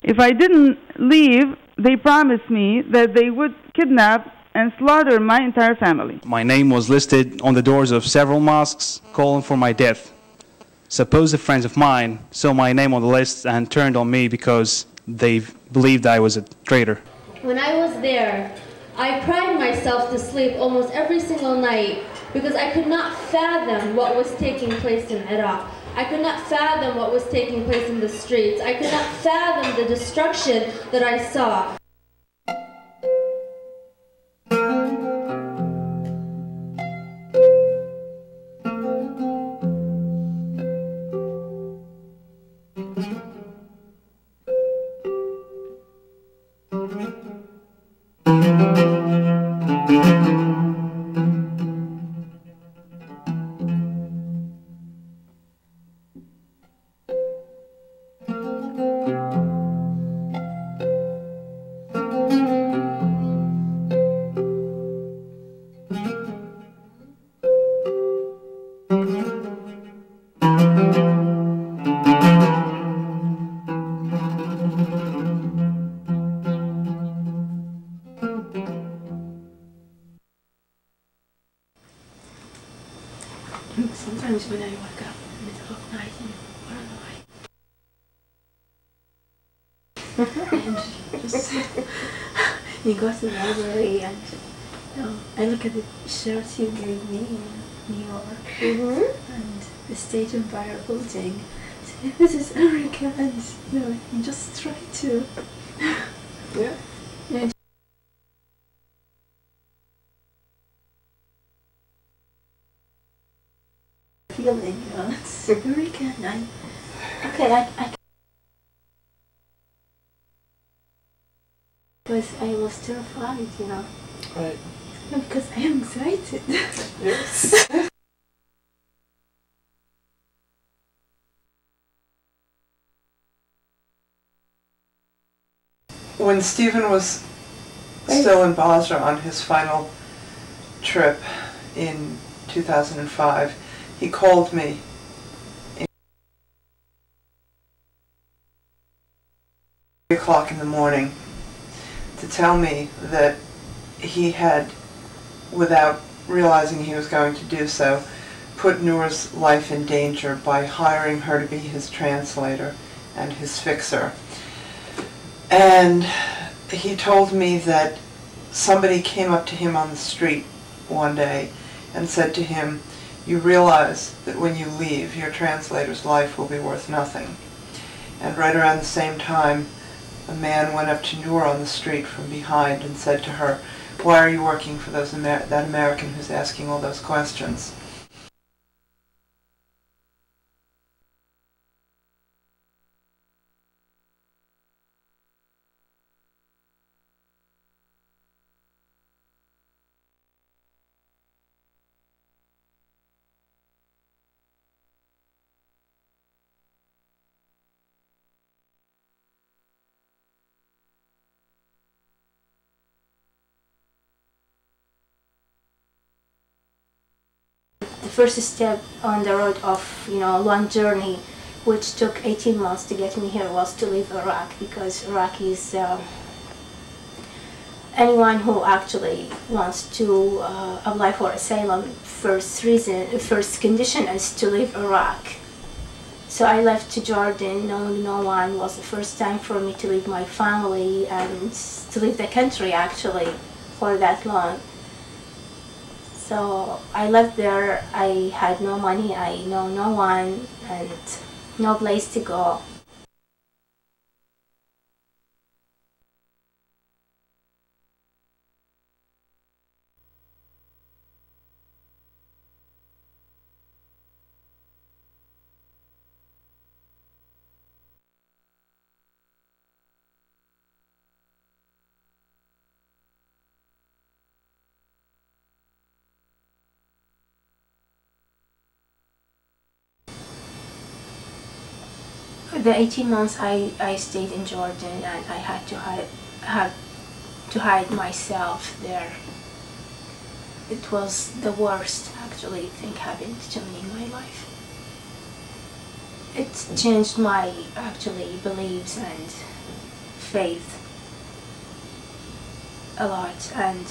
If I didn't leave, they promised me that they would kidnap and slaughter my entire family. My name was listed on the doors of several mosques calling for my death. Supposed friends of mine saw my name on the list and turned on me because they believed I was a traitor. When I was there, I cried myself to sleep almost every single night because I could not fathom what was taking place in Iraq. I could not fathom what was taking place in the streets. I could not fathom the destruction that I saw. Sometimes when I wake up in the middle of the night and run away. And just you go to the library and I look at the shirts you gave me in New York and the State Empire building. So, this is America, and you just try to feeling, it's American. I because I was terrified, Right. because I am excited. Yes. When Stephen was still in Basra on his final trip in 2005, he called me at 3 o'clock in the morning to tell me that he had, without realizing he was going to do so, put Nour's life in danger by hiring her to be his translator and his fixer. And he told me that somebody came up to him on the street one day and said to him, "You realize that when you leave, your translator's life will be worth nothing." And right around the same time, a man went up to Nour on the street from behind and said to her, "Why are you working for that American who's asking all those questions?" The first step on the road of long journey, which took 18 months to get me here, was to leave Iraq, because Iraq is anyone who actually wants to apply for asylum, first condition is to leave Iraq. So I left to Jordan knowing no one. It was the first time for me to leave my family and to leave the country actually for that long. So I left there. I had no money, I know no one, and no place to go. The 18 months I stayed in Jordan, and I had to hide myself there. It was the worst actually thing happened to me in my life. It changed my actually beliefs, and faith a lot, and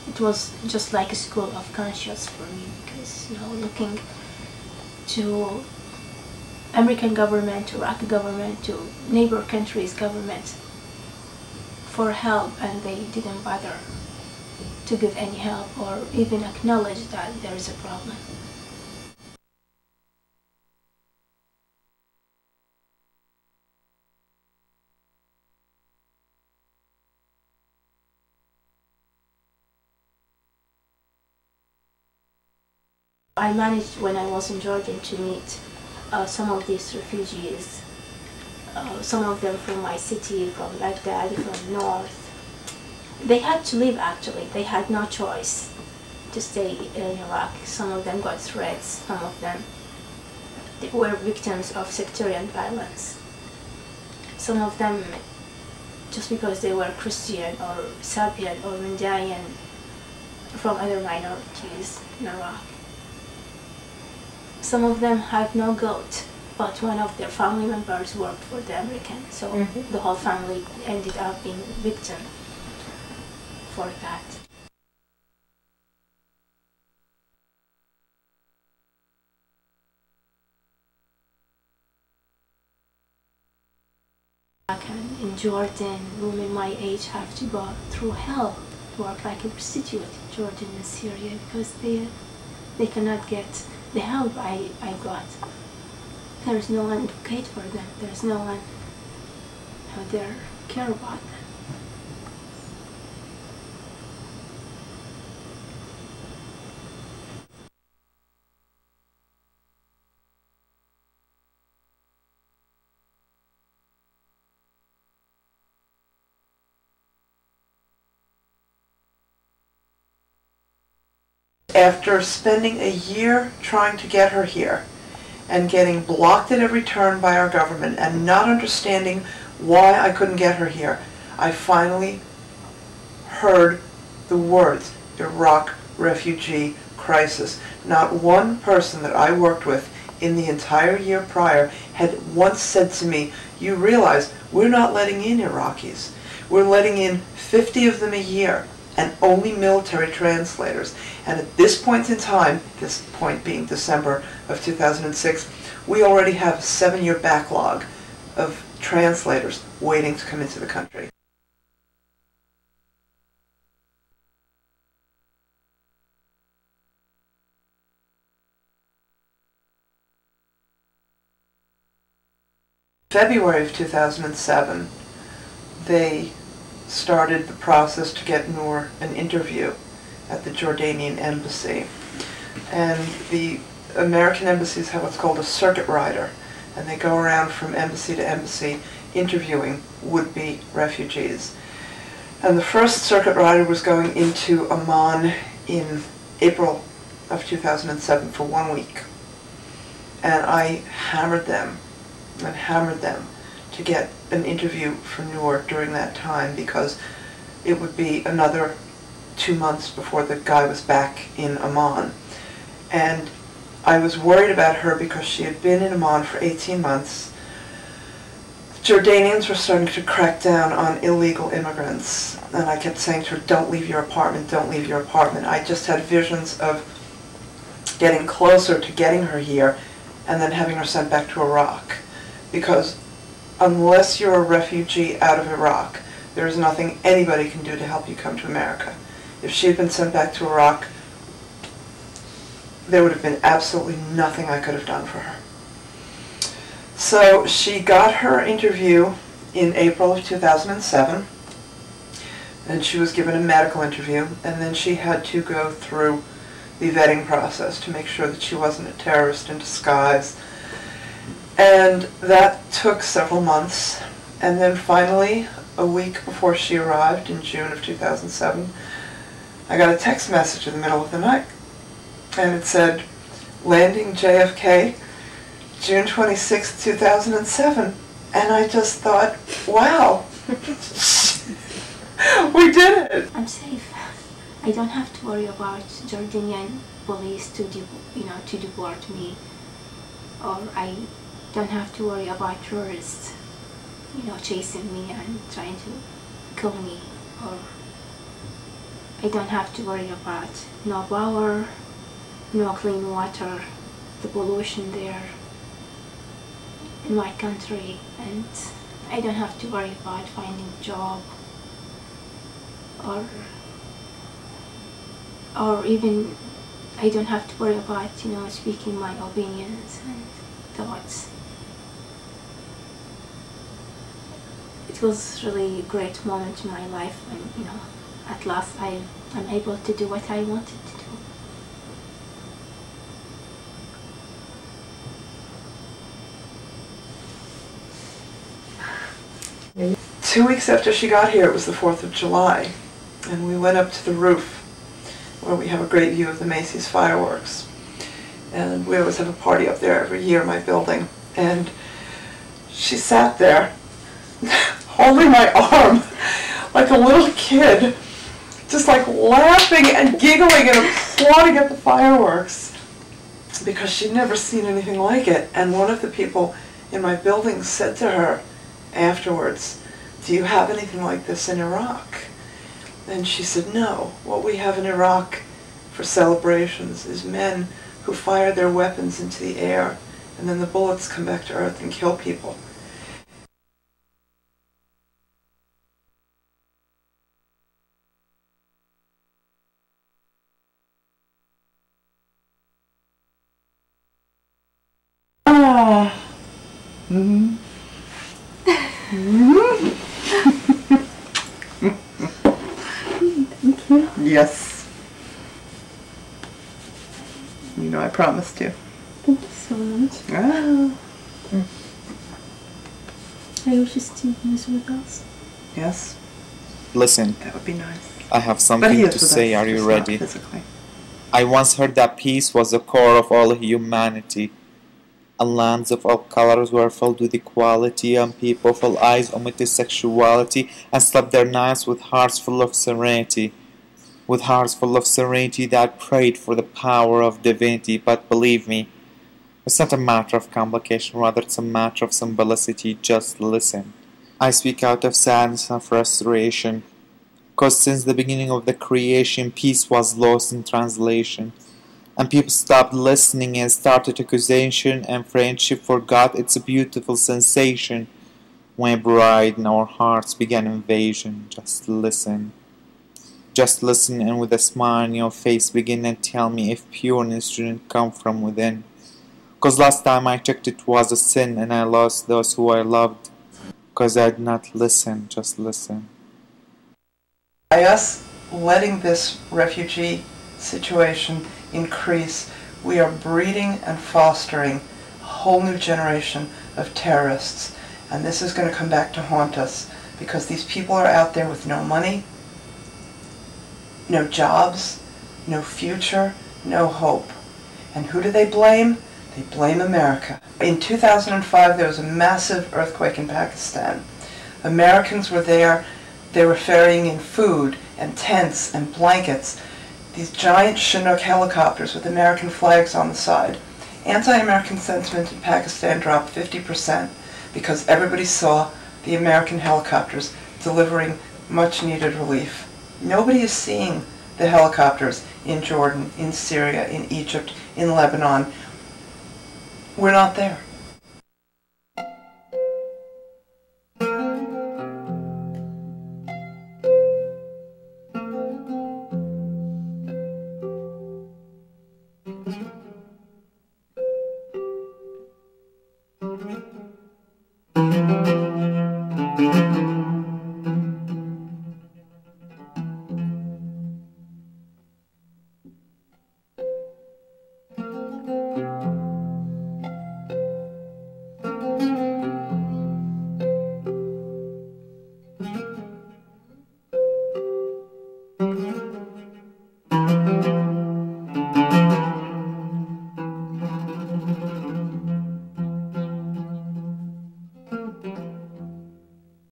it was just like a school of conscience for me, because looking to American government, to Iraqi government, to neighbor countries' government for help, and they didn't bother to give any help or even acknowledge that there is a problem. I managed when I was in Jordan to meet some of these refugees, some of them from my city, from Baghdad, from north. They had to leave actually, they had no choice to stay in Iraq. Some of them got threats, some of them were victims of sectarian violence. Some of them just because they were Christian or Sabian or Mandaean from other minorities in Iraq. Some of them have no guilt, but one of their family members worked for the American, so the whole family ended up being victim for that. In Jordan, women my age have to go through hell, work like a prostitute in Jordan and Syria, because they cannot get the help I got. There is no one to advocate for them. There is no one out there care about them. After spending a year trying to get her here and getting blocked at every turn by our government and not understanding why I couldn't get her here, I finally heard the words Iraq refugee crisis. Not one person that I worked with in the entire year prior had once said to me, "You realize we're not letting in Iraqis. We're letting in 50 of them a year, and only military translators." And at this point in time, this point being December of 2006, we already have a 7-year backlog of translators waiting to come into the country. February of 2007, they started the process to get Nour an interview at the Jordanian embassy. And the American embassies have what's called a circuit rider, and they go around from embassy to embassy interviewing would-be refugees. And the first circuit rider was going into Amman in April of 2007 for 1 week. And I hammered them and hammered them to get an interview for Nour during that time, because it would be another 2 months before the guy was back in Amman. And I was worried about her because she had been in Amman for 18 months. Jordanians were starting to crack down on illegal immigrants, and I kept saying to her, "Don't leave your apartment, don't leave your apartment." I just had visions of getting closer to getting her here and then having her sent back to Iraq, because unless you're a refugee out of Iraq, there is nothing anybody can do to help you come to America. If she had been sent back to Iraq, there would have been absolutely nothing I could have done for her. So she got her interview in April of 2007, and she was given a medical interview, and then she had to go through the vetting process to make sure that she wasn't a terrorist in disguise. And that took several months, and then finally, a week before she arrived in June of 2007, I got a text message in the middle of the night, and it said, "Landing JFK, June 26, 2007. And I just thought, wow, we did it. I'm safe. I don't have to worry about Jordanian police to deport me, or I don't have to worry about tourists chasing me and trying to kill me, or I don't have to worry about no power, no clean water, the pollution there in my country, and I don't have to worry about finding a job or even I don't have to worry about speaking my opinions and thoughts. It was really a great moment in my life when at last I'm able to do what I wanted to do. 2 weeks after she got here, it was the 4th of July, and we went up to the roof where we have a great view of the Macy's fireworks. And we always have a party up there every year in my building. And she sat there holding my arm like a little kid, just like laughing and giggling and applauding at the fireworks because she'd never seen anything like it. And one of the people in my building said to her afterwards, "Do you have anything like this in Iraq?" And she said, "No. What we have in Iraq for celebrations is men who fire their weapons into the air, and then the bullets come back to earth and kill people." Ah. Mm-hmm. Mm-hmm. Yes. I promised you. Thank you so much. Ah. Are you just taking this with us? Yes. Listen, That would be nice. I have But something he is to with say. us, Are you just not ready? physically. I once heard that peace was the core of all humanity, and lands of all colors were filled with equality, and people full eyes omitted sexuality, and slept their nights with hearts full of serenity. With hearts full of serenity that prayed for the power of divinity. But believe me, it's not a matter of complication, rather it's a matter of simplicity. Just listen. I speak out of sadness and frustration, because since the beginning of the creation, peace was lost in translation, and people stopped listening and started accusation, and friendship forgot its beautiful sensation. When bride in our hearts began invasion, just listen. Just listen, and with a smile on your face begin and tell me if pureness didn't come from within. 'Cause last time I checked it was a sin, and I lost those who I loved, 'cause I did not listen. Just listen. By us letting this refugee situation increase, we are breeding and fostering a whole new generation of terrorists. And this is going to come back to haunt us, because these people are out there with no money, no jobs, no future, no hope. And who do they blame? They blame America. In 2005, there was a massive earthquake in Pakistan. Americans were there. They were ferrying in food and tents and blankets. These giant Chinook helicopters with American flags on the side. Anti-American sentiment in Pakistan dropped 50% because everybody saw the American helicopters delivering much-needed relief. Nobody is seeing the helicopters in Jordan, in Syria, in Egypt, in Lebanon. We're not there.